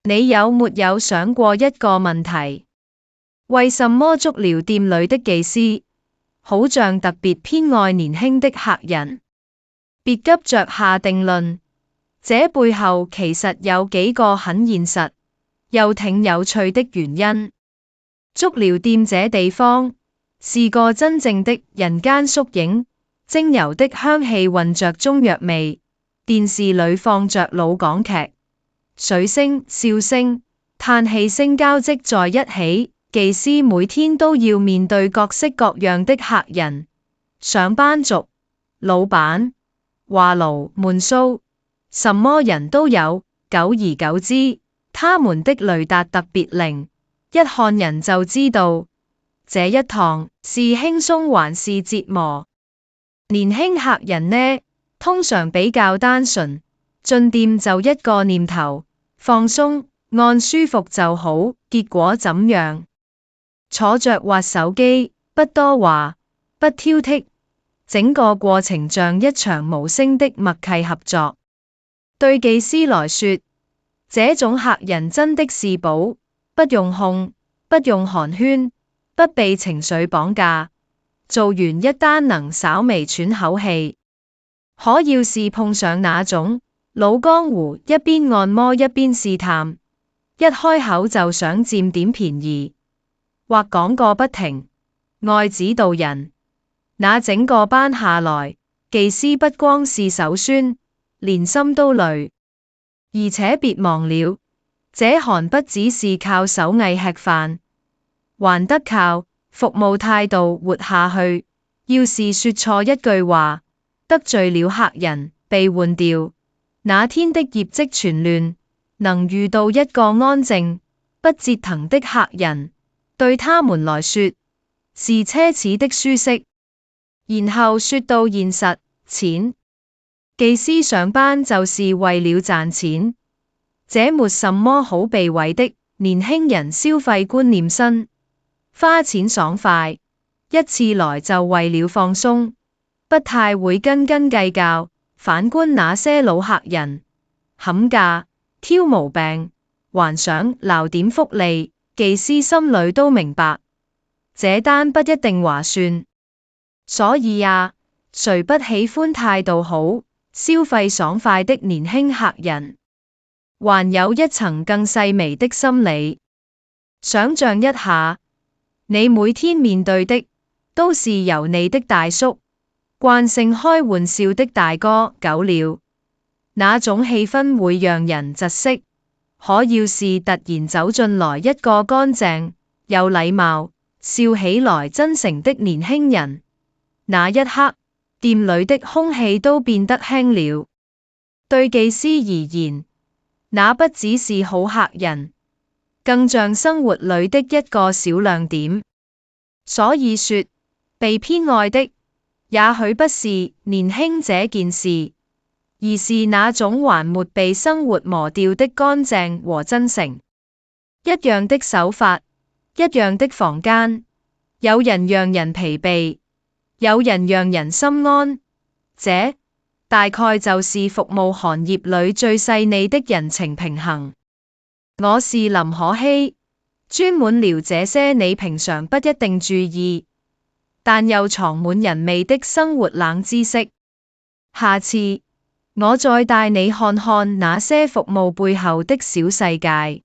你有沒有想過一個問題？為什麼足療店裏的技師好像特別偏愛年輕的客人？別急着下定論，這背後其實有幾個很現實又挺有趣的原因。足療店這地方是個真正的人間縮影，精油的香氣混着中藥味，電視裏放着老港劇，水聲、笑聲、嘆氣聲交織在一起。技師每天都要面對各式各樣的客人，上班族、老闆、話癆、悶騷，什麼人都有。久而久之，他們的雷達特別靈，一看人就知道這一趟是輕鬆還是折磨。年輕客人呢，通常比較單純，進店就一個念頭：放鬆，按舒服就好。結果怎樣？坐着滑手機，不多話，不挑剔，整個過程像一場無聲的默契合作。對技師來說，這種客人真的是寶，不用控，不用寒暄，不被情緒綁架，做完一單能稍微喘口氣。可要是碰上那種老江湖，一邊按摩一邊試探，一開口就想佔點便宜，或講個不停，愛指導人，那整個班下來，技師不光是手酸，連心都累。而且別忘了，這行不只是靠手藝吃飯，還得靠服務態度活下去。要是說錯一句話，得罪了客人，被換掉，那天的業績全亂。能遇到一個安靜、不折騰的客人，對他們來說是奢侈的舒適。然後說到現實，錢。技師上班就是為了賺錢，這沒什麼好避諱的。年輕人消費觀念新，花錢爽快，一次來就為了放鬆，不太會斤斤計較。反觀那些老客人，砍價、挑毛病，還想撈點福利，技師心裏都明白，這單不一定划算。所以呀，誰不喜歡態度好、消費爽快的年輕客人？還有一層更細微的心理，想象一下，你每天面對的都是油膩的大叔，慣性開玩笑的大哥，久了，那種氣氛會讓人窒息。可要是突然走進來一個乾淨、有禮貌、笑起來真誠的年輕人，那一刻，店裏的空氣都變得輕了。對技師而言，那不只是好客人，更像生活裏的一個小亮點。所以說，被偏愛的，也許不是年輕這件事，而是那種還沒被生活磨掉的乾淨和真誠。一樣的手法，一樣的房間，有人讓人疲憊，有人讓人心安。這大概就是服務行業裏最細膩的人情平衡。我是林可希，專門聊這些你平常不一定注意，但又藏滿人味的生活冷知識。下次我再帶你看看那些服務背後的小世界。